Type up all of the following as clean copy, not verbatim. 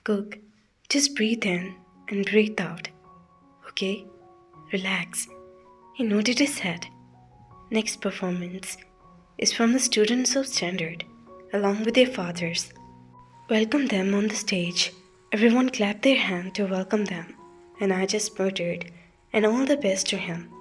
Cook, just breathe in and breathe out. Okay? Relax. He nodded his head. Next performance is from the students of standard, along with their fathers. Welcome them on the stage. Everyone clapped their hand to welcome them, and I just muttered, and all the best to him.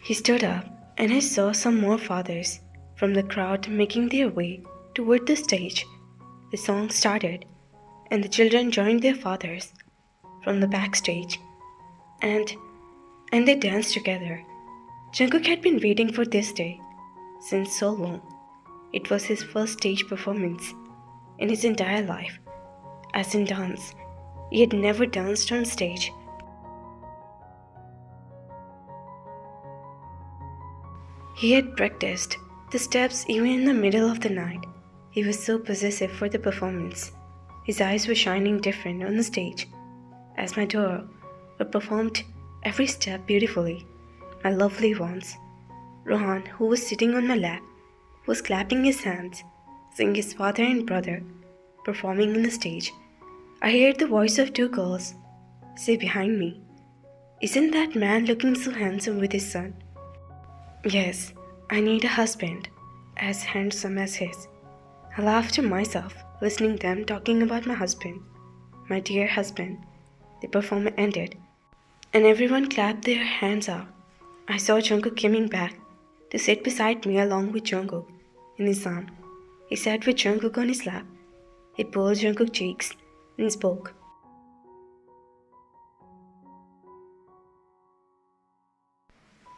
He stood up, and I saw some more fathers from the crowd making their way toward the stage. The song started, and the children joined their fathers from the backstage, and they danced together. Jungkook had been waiting for this day since so long. It was his first stage performance in his entire life. As in dance, he had never danced on stage. He had practiced the steps even in the middle of the night. He was so possessive for the performance. His eyes were shining different on the stage. As my daughter performed every step beautifully, my lovely ones, Rohan, who was sitting on my lap, was clapping his hands, seeing his father and brother performing on the stage. I heard the voice of two girls say behind me, "Isn't that man looking so handsome with his son?" Yes, I need a husband as handsome as his. I laughed to myself, listening to them talking about my husband, my dear husband. The performance ended, and everyone clapped their hands out. I saw Jungkook coming back to sit beside me along with Jungkook in his arm. He sat with Jungkook on his lap. He pulled Jungkook's cheeks and spoke.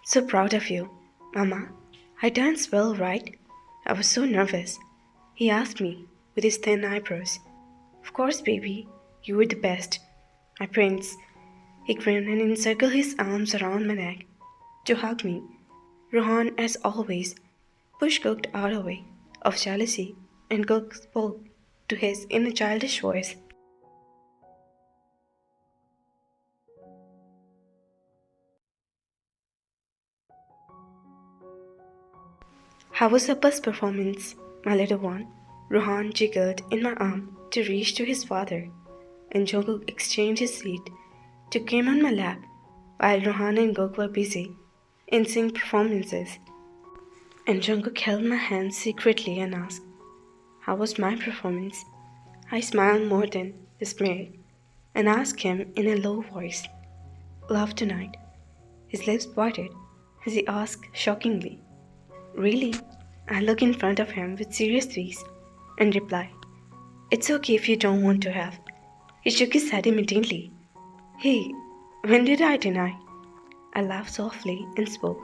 "So proud of you, Mama. I danced well, right? I was so nervous." He asked me with his thin eyebrows. "Of course, baby. You were the best. My prince." He grinned and encircled his arms around my neck to hug me. Rohan, as always, pushed Cook out of the way of jealousy, and Cook spoke to his in a childish voice. "How was Appa's performance, my little one?" Rohan jiggled in my arm to reach to his father, and Jungkook exchanged his seat to come on my lap while Rohan and Gok were busy in singing performances. And Jungkook held my hand secretly and asked, "How was my performance?" I smiled more than dismayed and asked him in a low voice, "Love tonight?" His lips parted as he asked shockingly, "Really?" I looked in front of him with serious face and replied, "It's okay if you don't want to have." He shook his head immediately. "Hey, when did I deny?" I laughed softly and spoke,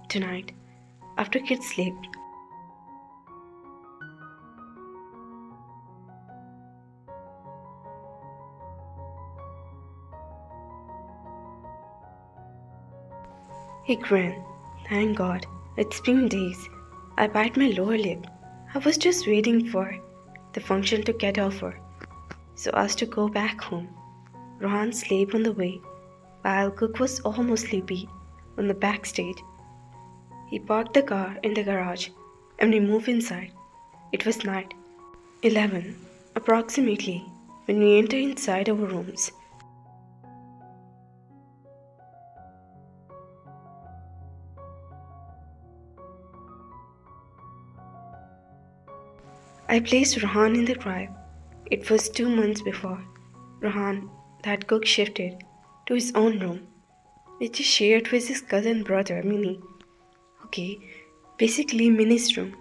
"Tonight, after kids sleep." He grinned. "Thank God. It's been days." I bit my lower lip. I was just waiting for the function to get over so as to go back home. Rohan slept on the way, while Cook was almost sleepy on the backstage. He parked the car in the garage and we moved inside. It was night, 11 approximately, when we entered inside our rooms. I placed Rohan in the crib. It was 2 months before Rohan that Cook shifted to his own room, which he shared with his cousin brother Minnie. Okay, basically Minnie's room,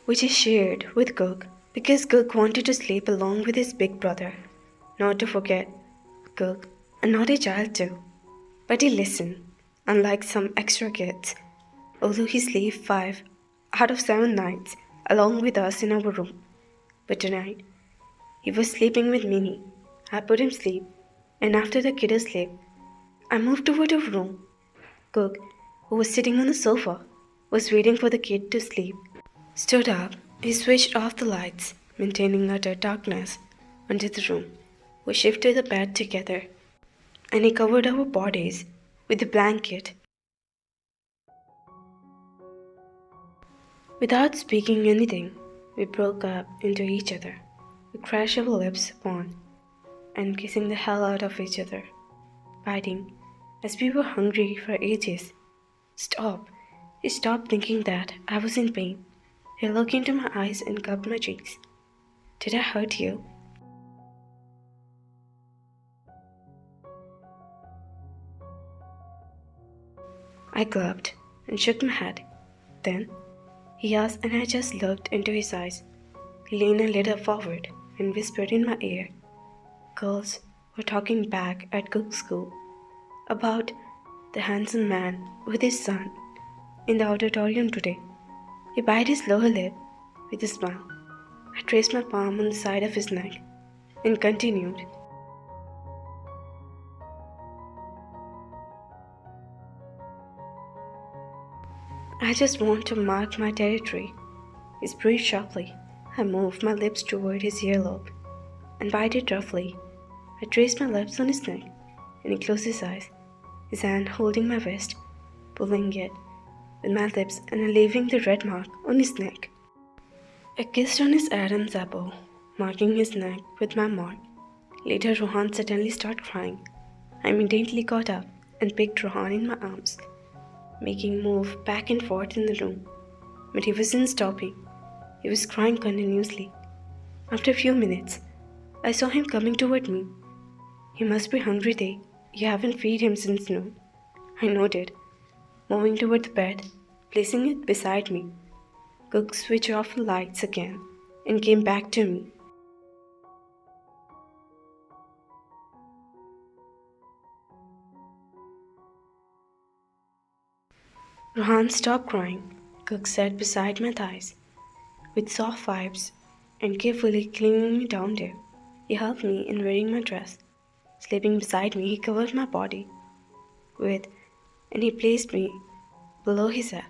which he shared with Cook because Cook wanted to sleep along with his big brother. Not to forget, Cook, a naughty child too, but he listened, unlike some extra kids, although he slept 5 out of 7 nights along with us in our room. But tonight, he was sleeping with Minnie. I put him to sleep, and after the kiddo slept, I moved toward our room. Cook, who was sitting on the sofa, was waiting for the kid to sleep. Stood up, he switched off the lights, maintaining utter darkness under the room. We shifted the bed together, and he covered our bodies with the blanket. Without speaking anything, we broke up into each other. We crashed our lips upon and kissing the hell out of each other, biting as we were hungry for ages. Stop! He stopped thinking that I was in pain. He looked into my eyes and cupped my cheeks. Did I hurt you? I gulped and shook my head. Then he asked, and I just looked into his eyes. He leaned a little forward and whispered in my ear. Girls were talking back at cook school about the handsome man with his son in the auditorium today. He bit his lower lip with a smile. I traced my palm on the side of his neck and continued. I just want to mark my territory. He breathed sharply. I moved my lips toward his earlobe and bit it roughly. I traced my lips on his neck and he closed his eyes, his hand holding my wrist, pulling it with my lips and leaving the red mark on his neck. I kissed on his Adam's apple, marking his neck with my mark. Later, Rohan suddenly started crying. I immediately got up and picked Rohan in my arms, making move back and forth in the room. But he wasn't stopping. He was crying continuously. After a few minutes, I saw him coming toward me. He must be hungry, Day. You haven't fed him since noon. I nodded, moving toward the bed, placing it beside me. Cook switched off the lights again and came back to me. Rohan stopped crying. Cook sat beside my thighs with soft vibes and carefully clinging me down there. He helped me in wearing my dress. Sleeping beside me, he covered my body and he placed me below his head.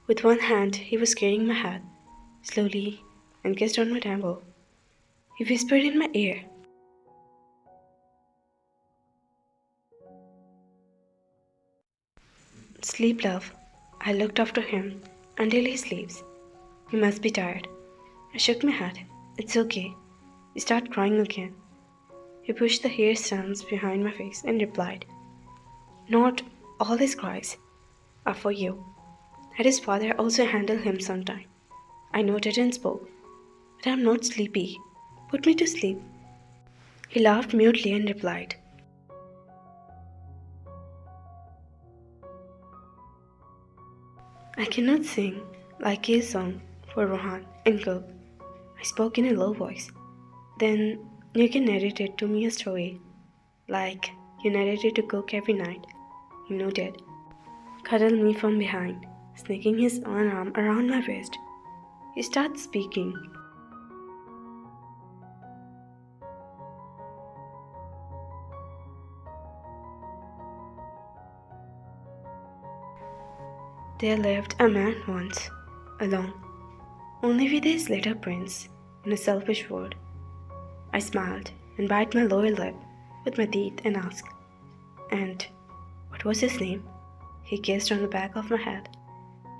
With one hand, he was carrying my head slowly and kissed on my temple. He whispered in my ear, "Sleep, love." I looked after him until he sleeps. He must be tired. I shook my head. It's okay. He started crying again. He pushed the hair strands behind my face and replied, "Not all his cries are for you. Had his father also handled him sometime. I nodded and spoke, but I'm not sleepy. Put me to sleep." He laughed mutely and replied, "I cannot sing like his song for Rohan and Cook." I spoke in a low voice. "Then you can narrate it to me a story, like you narrated to Cook every night." He nodded, cuddled me from behind, sneaking his one arm around my waist. He started speaking. There lived a man once, alone, only with his little prince, in a selfish world. I smiled and bit my lower lip with my teeth and asked, "And what was his name?" He kissed on the back of my head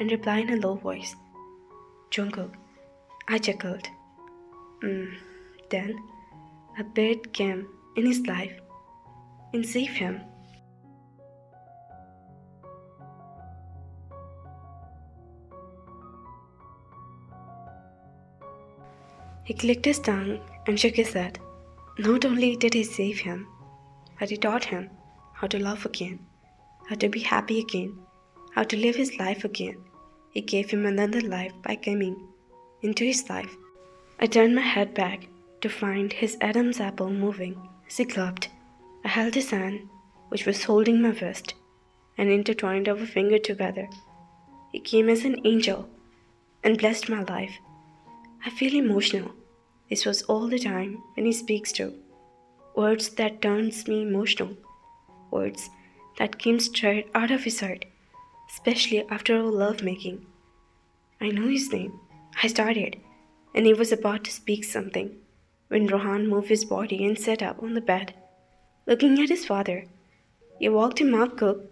and replied in a low voice, "Jungkook." I chuckled. Then a bird came in his life and saved him. He clicked his tongue and shook his head. Not only did he save him, but he taught him how to love again, how to be happy again, how to live his life again. He gave him another life by coming into his life. I turned my head back to find his Adam's apple moving as he gulped. I held his hand, which was holding my wrist, and intertwined our fingers together. He came as an angel and blessed my life. I feel emotional. This was all the time when he speaks to. Words that turns me emotional. Words that came straight out of his heart, especially after our love-making. I know his name. I started, and he was about to speak something when Rohan moved his body and sat up on the bed, looking at his father. You walked him out, Cook.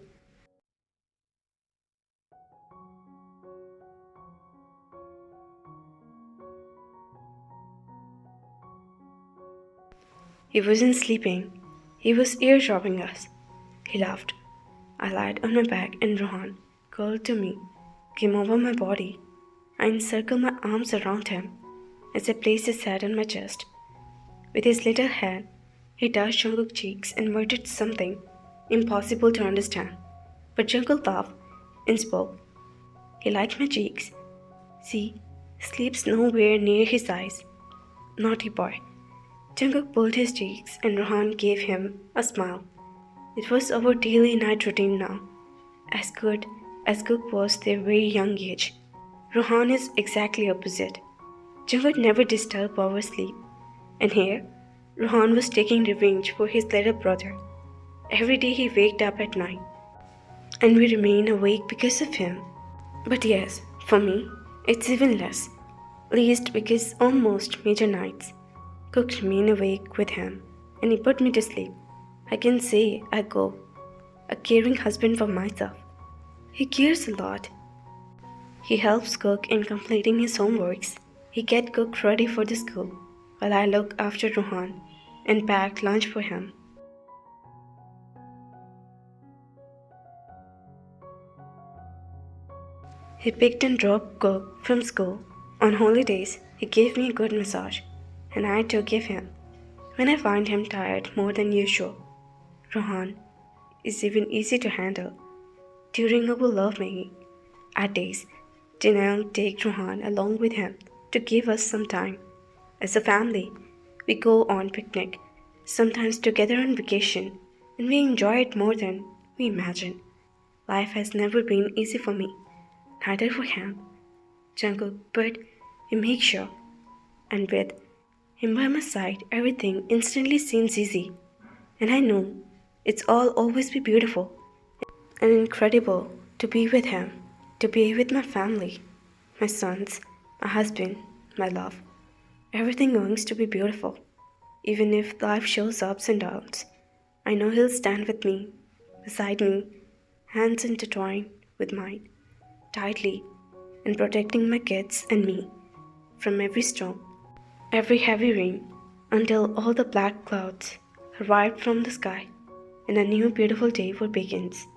He wasn't sleeping. He was eavesdropping us. He laughed. I lied on my back and Rohan, curled to me, came over my body. I encircled my arms around him as I placed his head on my chest. With his little hand, he touched Jungkook's cheeks and muttered something impossible to understand. But Jungkook laughed and spoke. He liked my cheeks. See, sleeps nowhere near his eyes. Naughty boy. Jungkook pulled his cheeks and Rohan gave him a smile. It was our daily night routine now. As good as Cook was their very young age. Rohan is exactly opposite. Jungkook never disturbed our sleep. And here, Rohan was taking revenge for his little brother. Every day he waked up at night. And we remain awake because of him. But yes, for me, it's even less. Least because almost major nights. Cook remain awake with him. And he put me to sleep. I can say I go. A caring husband for myself. He cares a lot. He helps Cook in completing his homeworks. He gets Cook ready for the school, while I look after Rohan and pack lunch for him. He picked and dropped Cook from school. On holidays, he gave me a good massage, and I too give him. When I find him tired more than usual, Rohan is even easy to handle. During our lovemaking, at days, Jinyoung takes Rohan along with him to give us some time. As a family, we go on picnic, sometimes together on vacation, and we enjoy it more than we imagine. Life has never been easy for me, neither for him, Jungkook, but he makes sure. And with him by my side, everything instantly seems easy. And I know it's all always be beautiful and incredible to be with him, to be with my family, my sons, my husband, my love. Everything going to be beautiful. Even if life shows ups and downs, I know he'll stand with me, beside me, hands intertwined with mine, tightly, and protecting my kids and me from every storm, every heavy rain, until all the black clouds are wiped from the sky and a new beautiful day begins.